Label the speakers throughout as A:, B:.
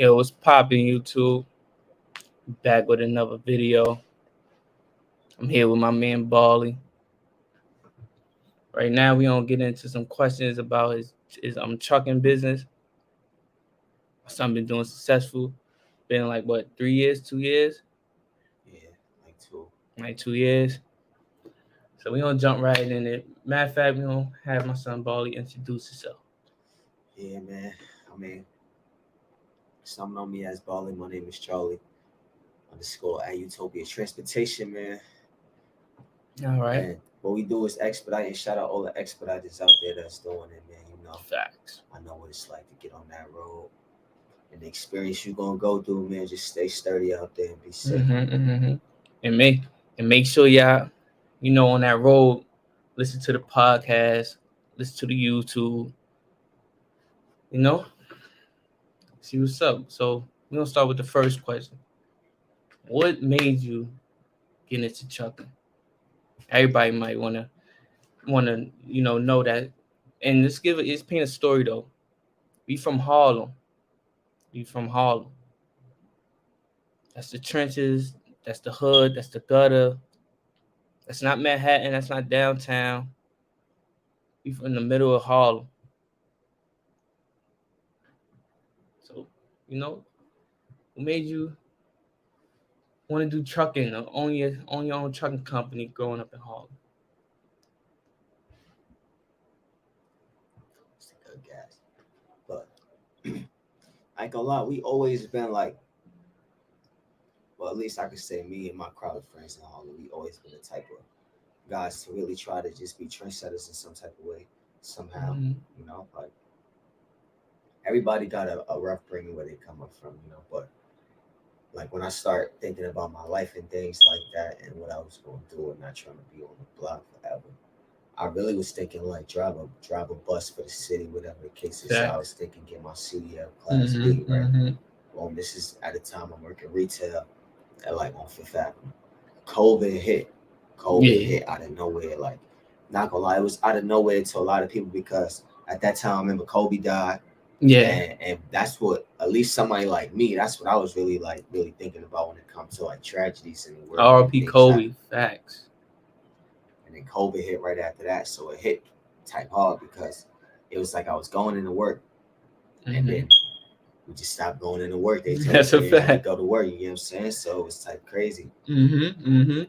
A: Yo, what's poppin' YouTube? Back with another video. I'm here with my man Bally. Right now, we gonna get into some questions about his trucking business. Something been doing successful. Been like what 3 years, 2 years,
B: Yeah, like two.
A: like 2 years. So we gonna jump right in it. Matter of fact, we gonna have my son Bally introduce himself.
B: Yeah, man. I mean, some know me as Bali. My name is Charlie underscore at Utopia Transportation, man.
A: All right.
B: And what we do is expedite and shout out all the expediters out there that's doing it, man.
A: Facts.
B: I know what it's like to get on that road and the experience you're gonna go through, man. Just stay sturdy out there and be safe.
A: And make sure y'all, on that road, listen to the podcast, listen to the YouTube. You know, see what's up. So we're gonna start with the first question. What made you get into trucking? Everybody might wanna know that. And let's paint a story though. We from Harlem. We from Harlem. That's the trenches, that's the hood, that's the gutter. That's not Manhattan, that's not downtown. We from the middle of Harlem. So, you know, what made you want to do trucking or own your own trucking company growing up in Harlem?
B: It's a good guess. But I ain't gonna lie, we always been like, well, at least I could say me and my crowd of friends in Harlem, we always been the type of guys to really try to just be trendsetters in some type of way, somehow.
A: Mm-hmm.
B: Like everybody got a rough bringing where they come up from, but like when I start thinking about my life and things like that and what I was going to do and not trying to be on the block forever, I really was thinking like drive a bus for the city, whatever the case is. So I was thinking get my CDL class B, right? Well, this is at the time I'm working retail at like on Fifth Avenue. COVID hit. Hit out of nowhere. Like, not gonna lie, it was out of nowhere to a lot of people because at that time, I remember Kobe died.
A: Yeah.
B: And that's what, at least somebody like me, that's what I was really thinking about when it comes to like tragedies in the world.
A: R.P. Kobe. Facts.
B: And then COVID hit right after that, so it hit type hard because it was like I was going into work, and then we just stopped going into work. They told us we had to go to work. You know what I'm saying? So it was type crazy.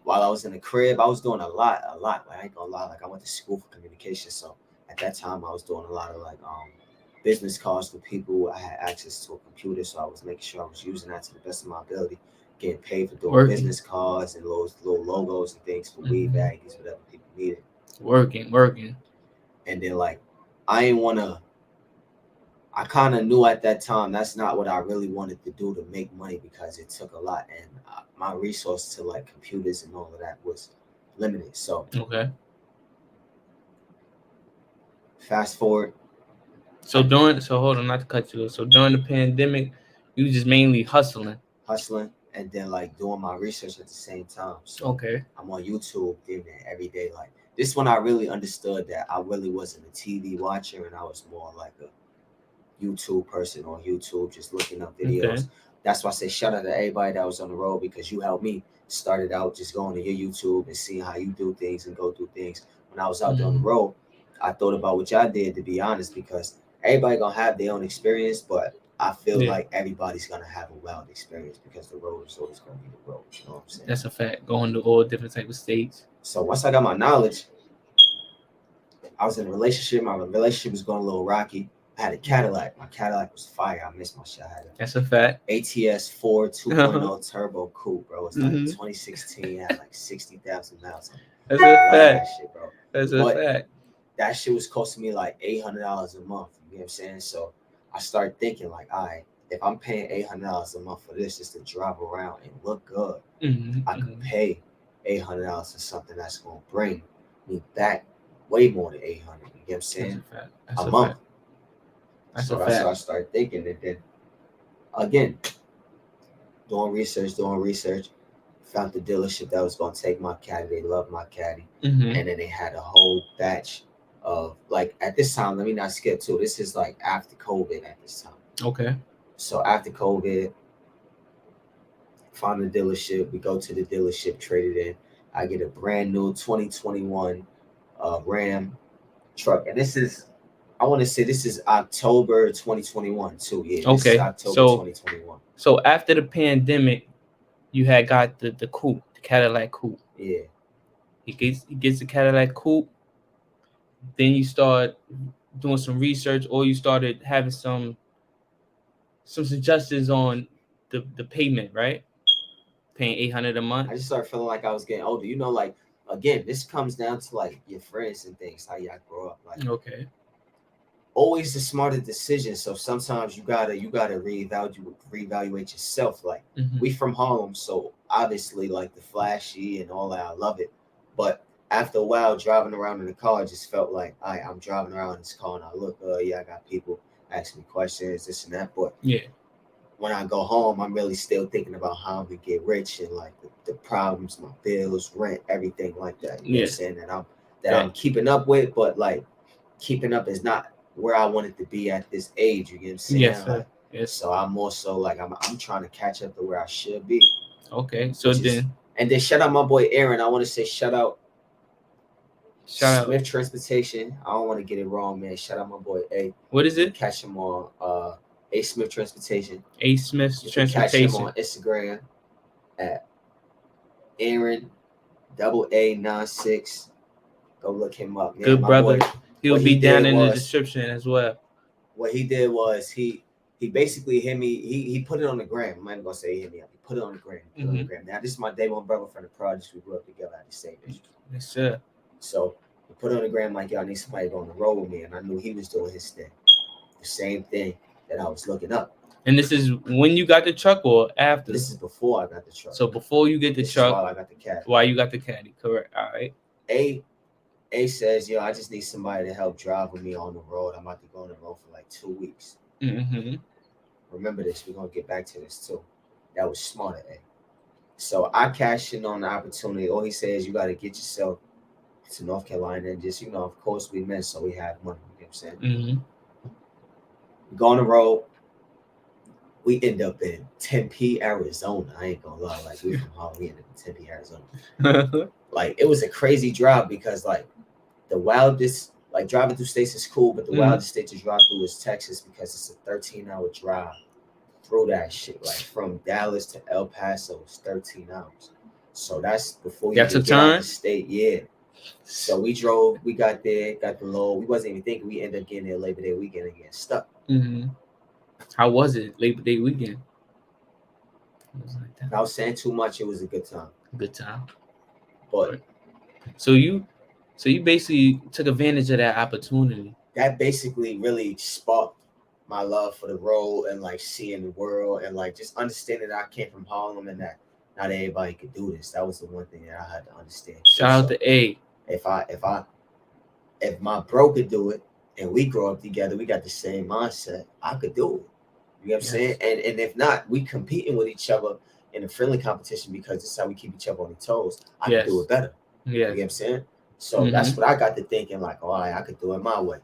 B: While I was in the crib, I was doing a lot. Like, I ain't gonna lie. Like I went to school for communication, so at that time I was doing a lot of like business cards for people. I had access to a computer, so I was making sure I was using that to the best of my ability, getting paid for doing business cards and those little logos and things for weed baggies, whatever people needed.
A: Working.
B: And then like I kind of knew at that time that's not what I really wanted to do to make money because it took a lot and my resource to like computers and all of that was limited. So fast forward.
A: So hold on, not to cut you off. So during the pandemic, you just mainly hustling,
B: and then like doing my research at the same time. So I'm on YouTube doing it every day. Like this one, I really understood that I really wasn't a TV watcher, and I was more like a YouTube person on YouTube, just looking up videos. That's why I say shout out to everybody that was on the road because you helped me started out just going to your YouTube and seeing how you do things and go through things. When I was out there on the road, I thought about what y'all did, to be honest, because everybody gonna have their own experience, but I feel like everybody's gonna have a wild experience because the road is always gonna be the road. You know what I'm saying?
A: That's a fact. Going to all different type of states.
B: So once I got my knowledge, I was in a relationship. My relationship was going a little rocky. I had a Cadillac. My Cadillac was fire. I missed my shit. I had
A: That's a fact.
B: ATS 4 2.0 turbo coupe, bro. It's like 2016. Had like 60,000 miles on it.
A: That's a fact.
B: That shit, bro.
A: That's a fact.
B: That shit was costing me like $800 a month. You know what I'm saying? So I started thinking like, all right, if I'm paying $800 a month for this just to drive around and look good, I could pay $800 for something that's gonna bring me back way more than $800. You know what I'm saying?
A: That's
B: a month.
A: Fact. That's
B: so
A: a
B: that's
A: fact.
B: what I started thinking, and then again, doing research. Found the dealership that was gonna take my caddy. They loved my caddy, and then they had a whole batch of like at this time. Let me not skip to. This is like after COVID at this time. So after COVID, found a dealership. We go to the dealership, trade it in. I get a brand new 2021 Ram truck, and this is, I want to say this is October 2021 too. Yeah, this is October 2021.
A: So after the pandemic, you had got the coupe, the Cadillac coupe.
B: Yeah.
A: He gets the Cadillac coupe. Then you start doing some research, or you started having some suggestions on the payment, right? Paying $800 a month.
B: I just started feeling like I was getting older. You know, like again, this comes down to like your friends and things, how y'all grow up. Like,
A: okay,
B: always the smarter decision. So sometimes you gotta reevaluate yourself. Like, we from home, so obviously like the flashy and all that, I love it. But after a while driving around in the car, I just felt like I'm driving around in this car and I look, yeah, I got people asking me questions, this and that. But
A: yeah,
B: when I go home, I'm really still thinking about how I'm gonna get rich and like the problems, my bills, rent, everything like that. You know what I'm saying? I'm keeping up with, but like keeping up is not where I wanted to be at this age. You get what I'm saying?
A: Yes, sir.
B: Like, yes. So I'm more so like I'm trying to catch up to where I should be.
A: Okay, so
B: and then shout out my boy Aaron. I want to say shout out Smith Transportation. I don't want to get it wrong, man. Shout out my boy A.
A: What is it?
B: Catch him on A Smith Transportation.
A: A Smith Transportation.
B: Catch him on Instagram at Aaron AA96. Go look him up. Man,
A: good brother. He'll be down in the description as well.
B: What he did was he basically hit me. He put it on the gram. I'm not even gonna say he hit me up. He put it on the gram. On the gram. Now this is my day one brother from the projects. We grew up together at the same age.
A: Yes, sir.
B: So he put it on the gram like, y'all need somebody to go on the road with me, and I knew he was doing his thing. The same thing that I was looking up.
A: And this is when you got the truck or after?
B: This is before I got the truck.
A: So before you get the truck,
B: while I got the caddy.
A: Why you got the caddy? Correct. All right.
B: A says, yo, I just need somebody to help drive with me on the road. I'm about to go on the road for like 2 weeks. Remember this. We're going to get back to this too. That was smart of A. So I cashed in on the opportunity. All he says, you got to get yourself to North Carolina and just, of course we met, so we have money. You know what I'm saying? We go on the road. We end up in Tempe, Arizona. I ain't going to lie. Like, we from home. We end up in Tempe, Arizona. Like, it was a crazy drive because, like, the wildest, like driving through states is cool, but the wildest state to drive through is Texas because it's a 13-hour drive through that shit. Like from Dallas to El Paso, it's 13 hours. So that's before you get out the state. Yeah. So we drove, we got there, got the load. We wasn't even thinking we ended up getting there Labor Day weekend and getting stuck.
A: How was it Labor Day weekend?
B: I was saying too much. It was a good time.
A: Good time.
B: But
A: so you basically took advantage of that opportunity.
B: That basically really sparked my love for the road and like seeing the world and like just understanding that I came from Harlem and that not everybody could do this. That was the one thing that I had to understand.
A: Shout out to A.
B: If my bro could do it and we grow up together, we got the same mindset, I could do it. You know what I'm saying? And if not, we competing with each other in a friendly competition because this is how we keep each other on the toes. I can do it better.
A: Yeah.
B: You know what I'm saying? So that's what I got to thinking, like, all right, I could do it my way.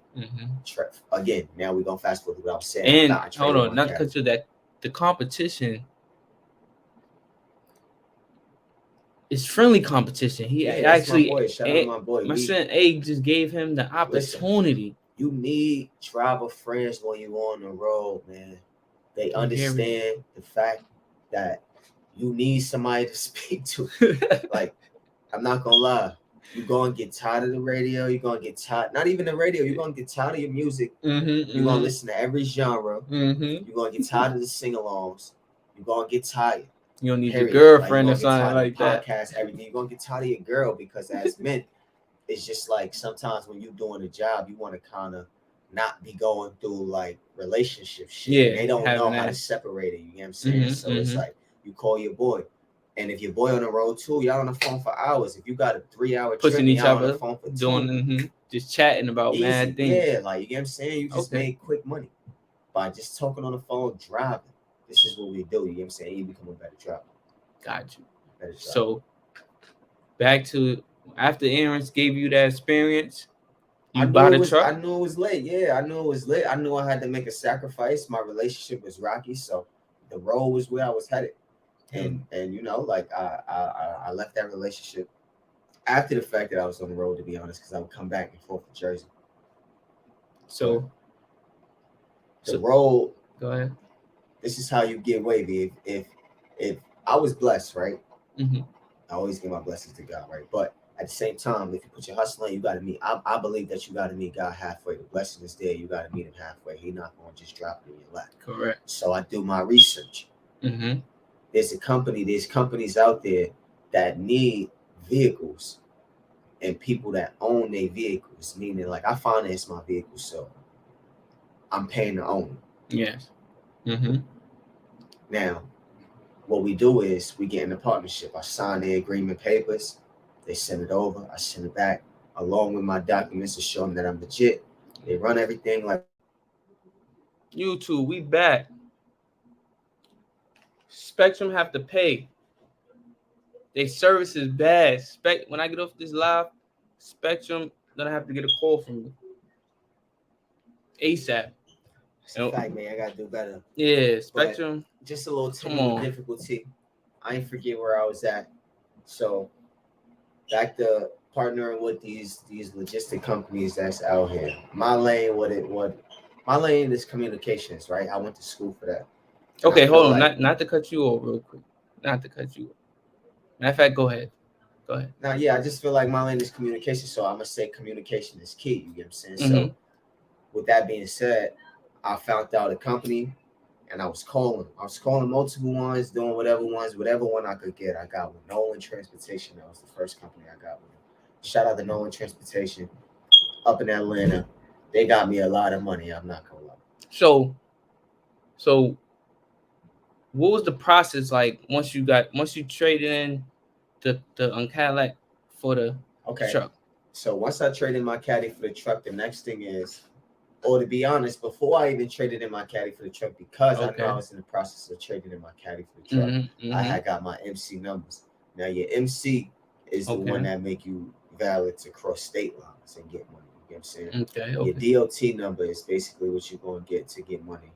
B: Again, now we're going to fast forward to what I was saying.
A: And hold on, not because of that, the competition is friendly competition. He actually, my boy. My son A just gave him the opportunity.
B: Listen, you need driver friends when you're on the road, man. They understand the fact that you need somebody to speak to. Like, I'm not going to lie. You're going to get tired of the radio. You're going to get tired. Not even the radio. You're going to get tired of your music. You're going to listen to every genre. You're going to get tired of the sing-alongs. You're going to get tired.
A: You don't need your girlfriend or something like
B: that. Podcast, everything. You're going to get tired of your girl because as men, it's just like sometimes when you're doing a job, you want to kind of not be going through like relationship shit. Yeah, they don't know how to separate it. You know what I'm saying? So it's like you call your boy. And if your boy on the road too, y'all on the phone for hours. If you got a 3-hour trip,
A: pushing each other,
B: on the phone for
A: doing just chatting about mad things.
B: Yeah, like you get what I'm saying? You just made quick money by just talking on the phone, driving. This is what we do. You know what I'm saying? You become a better driver.
A: Got you. So back to after Aaron's gave you that experience, You bought a truck?
B: I knew it was late. Yeah, I knew it was lit. I knew I had to make a sacrifice. My relationship was rocky, so the road was where I was headed. And you know, like I left that relationship after the fact that I was on the road, to be honest, because I would come back and forth to Jersey.
A: So
B: the road.
A: Go ahead.
B: This is how you get wavy. If I was blessed, right?
A: Mm-hmm.
B: I always give my blessings to God, right? But at the same time, if you put your hustle in, you got to meet. I believe that you got to meet God halfway. The blessing is there. You got to meet Him halfway. He's not going to just drop it in your lap.
A: Correct.
B: So I do my research.
A: Mm-hmm.
B: There's companies out there that need vehicles and people that own their vehicles. Meaning, like I finance my vehicle, so I'm paying to own it.
A: Yes. Mm-hmm.
B: Now, what we do is we get in a partnership. I sign the agreement papers. They send it over. I send it back along with my documents to show them that I'm legit. They run everything like
A: YouTube. We back. Spectrum have to pay. Their service is bad. When I get off this live, Spectrum gonna have to get a call from me ASAP.
B: It's a fact, man. I gotta do better.
A: Yeah, Spectrum.
B: But just a little technical difficulty. I ain't forget where I was at. So back to partnering with these logistic companies that's out here. My lane is communications, right? I went to school for that.
A: Okay, hold on. Not to cut you off real quick. Not to cut you off. Matter of fact, go ahead.
B: Now, yeah, I just feel like my lane is communication, so I'm gonna say communication is key. You get what I'm saying?
A: Mm-hmm.
B: So with that being said, I found out a company and I was calling multiple ones, doing whatever one I could get. I got with Nolan Transportation. That was the first company I got with. Shout out to Nolan Transportation up in Atlanta. They got me a lot of money. I'm not gonna lie.
A: So what was the process like once you traded in the Cadillac for the truck?
B: So once I traded my Caddy for the truck, the next thing is, or to be honest, before I even traded in my Caddy for the truck, because I knew I was in the process of trading in my Caddy for the truck, I had got my MC numbers. Now your MC is the one that make you valid to cross state lines and get money. You know what I'm saying? Your DOT number is basically what you're going to get money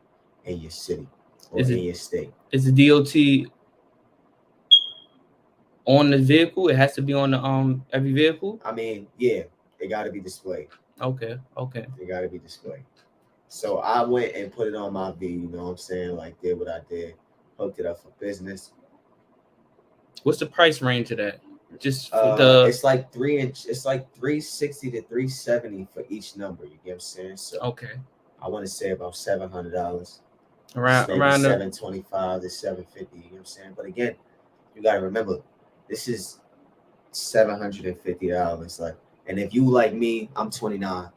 B: in your city or in your state.
A: Is the DOT on the vehicle? It has to be on the every vehicle?
B: I mean, yeah, they got to be displayed.
A: Okay.
B: They got to be displayed. So I went and put it on my V, you know what I'm saying? Like, did what I did, hooked it up for business.
A: What's the price range of that? Just for
B: it's like it's like $360 to $370 for each number. You get what I'm saying? So I want to say about $700. Around $725 to $750. You know what I'm saying? But again, you got to remember, this is $750. Like, and if you like me, I'm 29.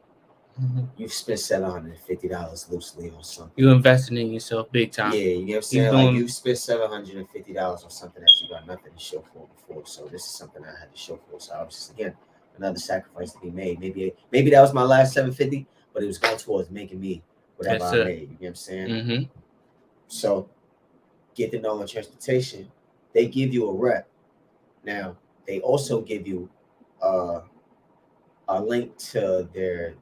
B: You've spent $750 loosely on something.
A: You invested in yourself big time.
B: Yeah, you know what I'm saying? Like you spent $750 on something that you got nothing to show for before. So this is something I had to show for. So I was just, again, another sacrifice to be made. Maybe that was my last $750, but it was going towards making me whatever I made. You know what I'm saying?
A: Mm-hmm.
B: So get to Nolan Transportation. They give you a rep. Now they also give you a link to their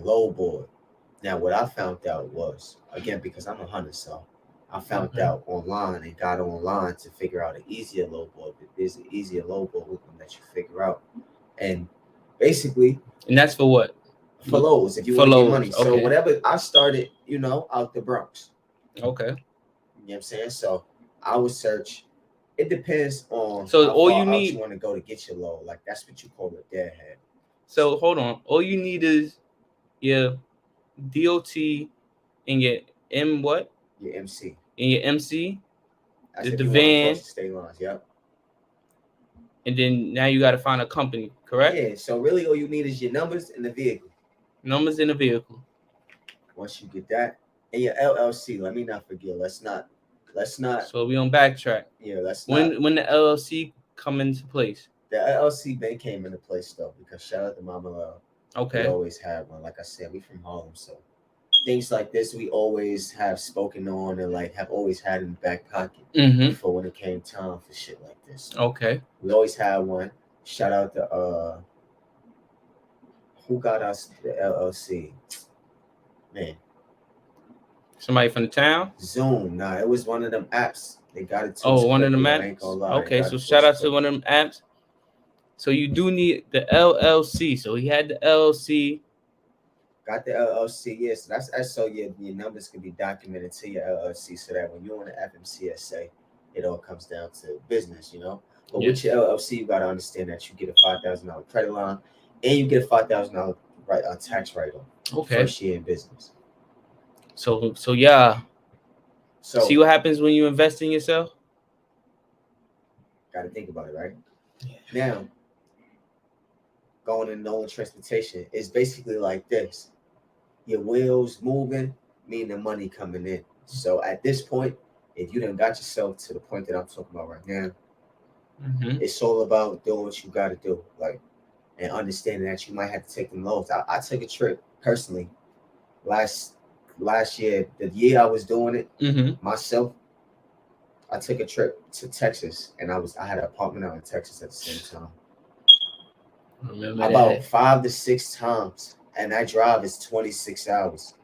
B: load board. Now, what I found out was, again, because I'm a hunter, so I found out online and got online to figure out an easier load board. There's an easier load board with them that you figure out. And basically...
A: And that's for what?
B: For loads, if you want to get money. So whatever, I started, out the Bronx.
A: Okay.
B: You know what I'm saying? So I would search. It depends on
A: how
B: all far out you want to go to get your load. Like, that's what you call a deadhead.
A: So hold on. All you need is your DOT and your what?
B: Your MC.
A: And your MC.
B: That's the van. State lines, yep.
A: And then now you got to find a company, correct?
B: Yeah. So really, all you need is your numbers and the vehicle.
A: Numbers in the vehicle.
B: Once you get that, and your LLC. Let me not forget. Let's not.
A: So we on backtrack.
B: Yeah. Let's
A: not. When the LLC come into place.
B: The LLC bank came into place though, because shout out to Mama Love.
A: Okay.
B: We always have one. Like I said, we from Harlem, so things like this we always have spoken on and like have always had in the back pocket for when it came time for shit like this.
A: Okay.
B: We always had one. Shout out to Who got us the LLC? Man.
A: Somebody from the town?
B: Zoom. Nah, it was one of them apps. They got it to
A: Oh,
B: us
A: one of
B: quickly.
A: them
B: I
A: apps?
B: ain't gonna lie.
A: Okay, so shout out to one of them apps. So you do need the LLC. So he had the LLC.
B: Got the LLC, yes. That's so your numbers can be documented to your LLC, so that when you're on the FMCSA, it all comes down to business, you know. But with your LLC, you gotta understand that you get a $5,000 credit line, and you get a $5,000 tax write-off. Okay. First year in business.
A: So yeah. So see what happens when you invest in yourself.
B: Got to think about it, right? Yeah. Now, going in Nolan transportation is basically like this: your wheels moving, meaning the money coming in. So at this point, if you done got yourself to the point that I'm talking about right now, it's all about doing what you got to do, like, and understanding that you might have to take them loans. I took a trip personally last year, the year I was doing it myself. I took a trip to Texas, and I had an apartment out in Texas at the same time. About 5 to 6 times, and that drive is 26 hours.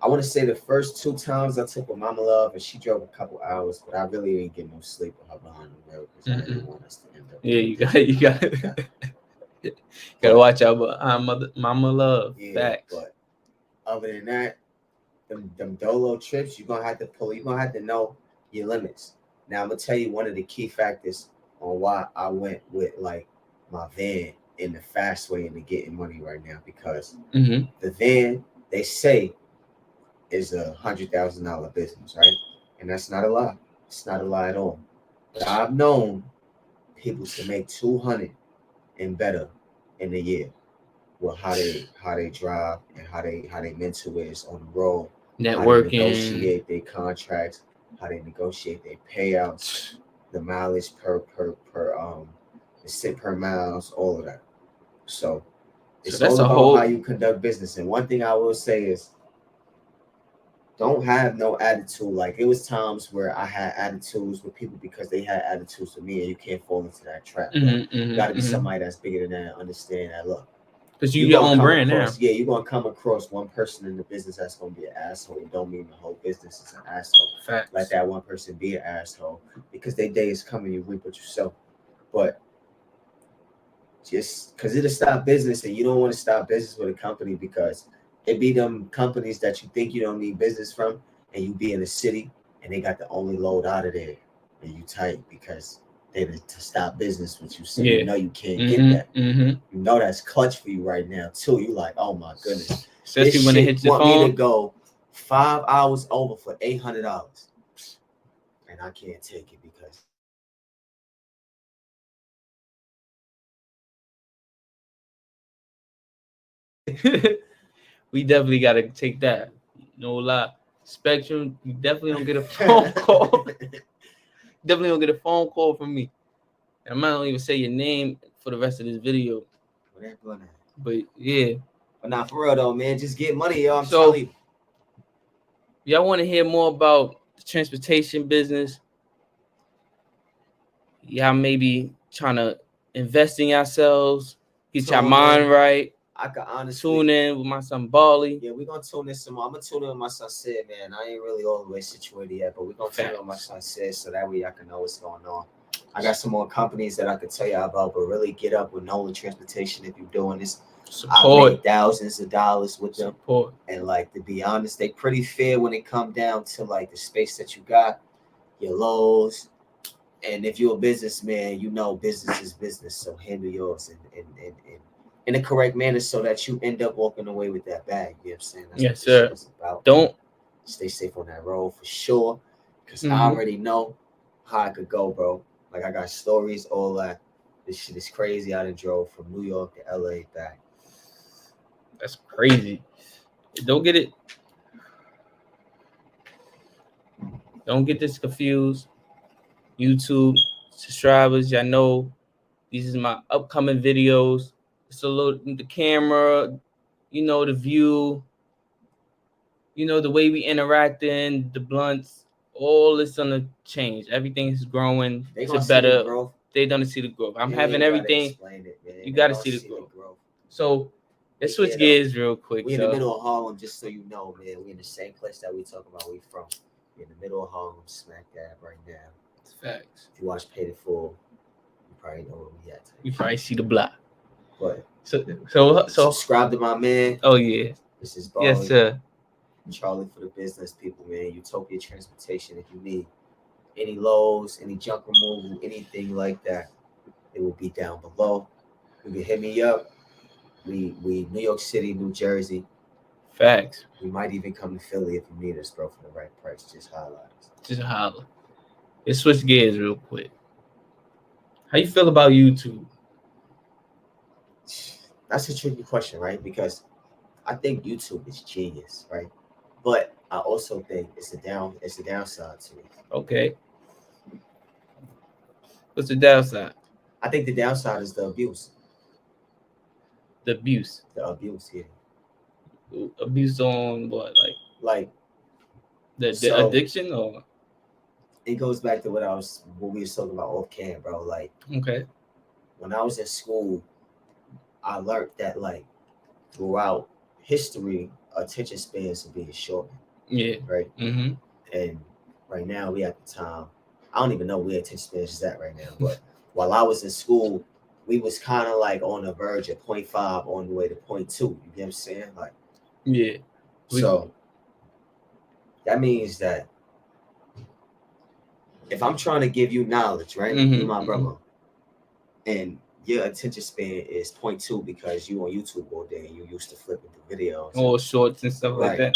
B: I want to say the first 2 times I took with Mama Love, and she drove a couple hours, but I really didn't get no sleep with her behind the wheel because I didn't want us to end up. Yeah,
A: you gotta watch out, but Mama Love. Yeah, facts.
B: But other than that, them dolo trips, you're gonna have to know your limits. Now I'm gonna tell you one of the key factors on why I went with like my van in the fast way into getting money right now, because the van, they say, is $100,000 business, right? And that's not a lie. It's not a lie at all. But I've known people to make 200 and better in a year with how they drive and how they mental is on the road, networking, how they negotiate their contracts, how they negotiate their payouts, the mileage per the cent per miles, all of that. So it's all about how you conduct business. And one thing I will say is, don't have no attitude. Like, it was times where I had attitudes with people because they had attitudes with me, and you can't fall into that trap. You got to be somebody that's bigger than that and understand that. Look, because you're your own brand now. Yeah, you're gonna come across one person in the business that's gonna be an asshole. It don't mean the whole business is an asshole. Facts. Let that one person be an asshole, because their day is coming. You reap what you sow. But just because it'll stop business, and you don't want to stop business with a company, because it be them companies that you think you don't need business from, and you be in the city and they got the only load out of there, and you tight because they to stop business with you. So you know you can't get that. You know that's clutch for you right now too. You like, oh my goodness. Especially when it hits your phone. Want me to go 5 hours over for $800, and I can't take it because
A: we definitely got to take that. No lie. Spectrum, you definitely don't get a phone call. Definitely don't get a phone call from me. And I'm not gonna even say your name for the rest of this video. But yeah.
B: But not for real though, man. Just get money, y'all. I'm telling you.
A: Y'all want to hear more about the transportation business? Y'all maybe trying to invest in yourselves, get your mind right.
B: I can honestly
A: tune in with my son Bali.
B: Yeah, we're gonna tune in some more. I'm gonna tune in with my son Sid, man. I ain't really all the way situated yet, but we're gonna tune in with my son Sid, so that way I can know what's going on. I got some more companies that I could tell you about, but really get up with Nolan Transportation if you're doing this. I made thousands of dollars with them. And like, to be honest, they pretty fair when it come down to like the space that you got, your lows. And if you're a businessman, you know business is business, so handle yours and in the correct manner, so that you end up walking away with that bag. You know what I'm saying? That's
A: yes, sir.
B: About.
A: Don't
B: stay safe on that road for sure, because I already know how I could go, bro. Like, I got stories, all that. This shit is crazy. I done drove from New York to LA back.
A: That's crazy. Don't get this confused. YouTube subscribers, y'all know these is my upcoming videos. It's a little, the camera, you know, the view, you know, the way we interacting, the blunts, all is gonna change. Everything is growing to better. They gonna see the growth. I'm having everything. You gotta see the growth. So let's switch gears real quick.
B: We in the middle of Harlem, just so you know, man. We in the same place that we talk about. We from. We in the middle of Harlem, smack dab right now.
A: It's facts.
B: If you watch Paid in Full, you probably know where we at.
A: You probably see the block.
B: But
A: so
B: subscribe to my man.
A: Oh yeah.
B: This is Bali.
A: Yes, sir.
B: Charlie for the business people, man. Utopia Transportation. If you need any lows, any junk removal, anything like that, it will be down below. You can hit me up. We New York City, New Jersey.
A: Facts.
B: We might even come to Philly if you need us, bro, for the right price. Just holla.
A: Just holla. Let's switch gears real quick. How you feel about YouTube?
B: That's a tricky question, right? Because I think YouTube is genius, right? But I also think it's a downside to it.
A: Okay. What's the downside?
B: I think the downside is the abuse.
A: The abuse.
B: The abuse, yeah.
A: Abuse on what? Like the addiction, or
B: it goes back to what we were talking about off cam, bro. Like,
A: okay.
B: When I was in school, I learned that like throughout history, attention spans are being shortened.
A: Yeah.
B: Right.
A: Mm-hmm.
B: And right now we at the time, I don't even know where attention spans is at right now, but while I was in school, we was kind of like on the verge of 0.5 on the way to 0.2. You get what I'm saying? Like,
A: yeah.
B: So that means that if I'm trying to give you knowledge, right, you my brother, and your attention span is 0.2 because you on YouTube all day and you used to flipping through videos,
A: or shorts and stuff like that.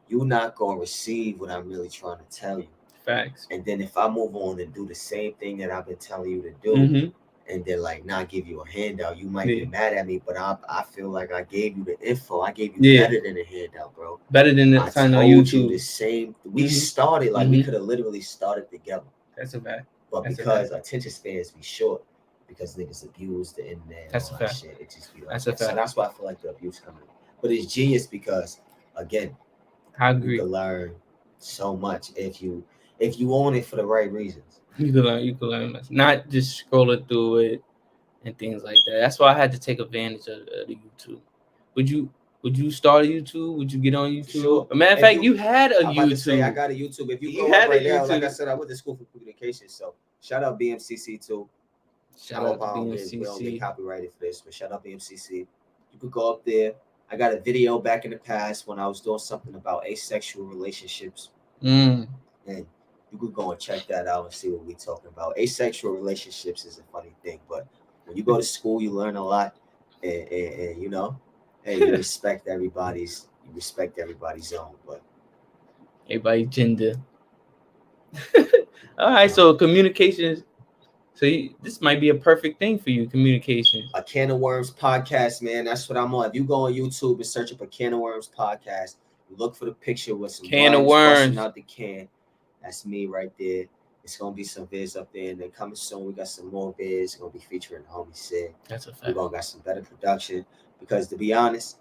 B: You're not gonna receive what I'm really trying to tell you.
A: Facts.
B: And then if I move on and do the same thing that I've been telling you to do, and then like not give you a handout, you might be mad at me, but I feel like I gave you the info. I gave you better than a handout, bro.
A: Better than the sign on YouTube.
B: You the same. We started like we could have literally started together.
A: That's a fact.
B: But because attention spans be short, because niggas abuse the internet and all that shit, it just be like that's a fact. So that's why I feel like the abuse coming. But it's genius because again,
A: I agree.
B: You can learn so much if you own it for the right reasons.
A: You can learn much. Not just scrolling through it and things like that. That's why I had to take advantage of the YouTube. Would you start a YouTube? Would you get on YouTube? Sure. A matter of fact, you had a YouTube.
B: Say, I got a YouTube. If you go up right now, like I said, I went to school for communication. So shout out BMCC too.
A: Shout out to BMCC.
B: We don't get copyrighted for this, but shout out BMCC. You could go up there. I got a video back in the past when I was doing something about asexual relationships. And you could go and check that out and see what we're talking about. Asexual relationships is a funny thing, but when you go to school, you learn a lot, and you know, hey, you respect everybody's own, but
A: everybody's gender. All right, so communications. So this might be a perfect thing for you, communication.
B: A Can of Worms podcast, man. That's what I'm on. If you go on YouTube and search up a Can of Worms podcast, you look for the picture with some
A: can of worms
B: busting out the can. That's me right there. It's gonna be some vids up there, and then coming soon, we got some more vids. It's gonna be featuring the homie Sid.
A: That's a fact.
B: We're gonna got some better production because, to be honest,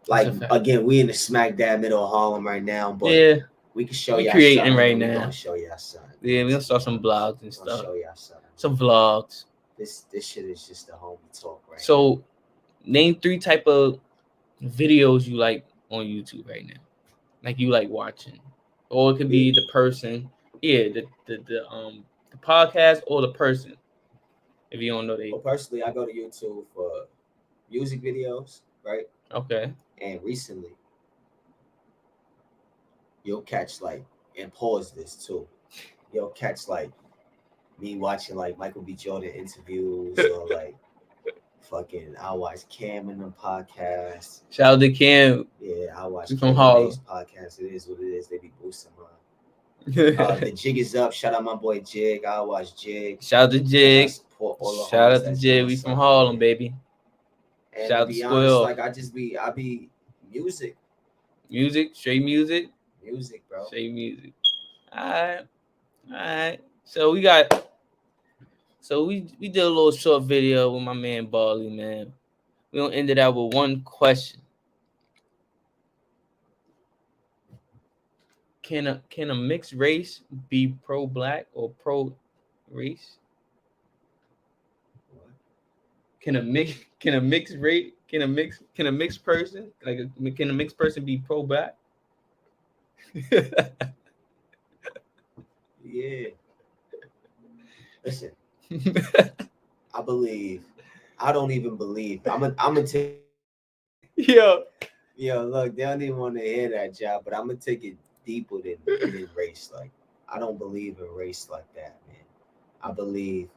B: like again, we in the smack dab middle of Harlem right now, but we can show you
A: creating right now.
B: We're gonna show you something.
A: Yeah, we're gonna start some blogs and stuff.
B: Show you something.
A: Some vlogs.
B: This shit is just a homie talk right now.
A: So, name 3 type of videos you like on YouTube right now. Like you like watching. Or it could be the person. Yeah, the podcast or the person. If you don't know
B: Well, personally, I go to YouTube for music videos, right?
A: Okay.
B: And recently, you'll catch like, and pause this too. You'll catch like me watching like Michael B. Jordan interviews or like fucking I watch Cam in the podcast.
A: Shout out to Cam.
B: Yeah, I watch
A: Cam from Harlem
B: podcast. It is what it is. They be boosting mine. The Jig is up. Shout out my boy Jig. I watch Jig.
A: Shout out to Jig. Shout out to Jig. We from Harlem, baby.
B: And shout out to Squill. Like I be music.
A: Music, straight music.
B: Music, bro.
A: Straight music. All right. So we did a little short video with my man Barley, man. We gonna end it out with one question. Can a mixed race be pro-black or pro-race? can a mix can a mixed rate can a mixed person can a mixed person be pro black?
B: Yeah. Listen, I believe. I don't even believe. I'm gonna take it deeper than
A: Yo.
B: Yo, look, they don't even want to hear that, job, but I'm gonna take it deeper than race. Like, I don't believe in race like that, man. I believe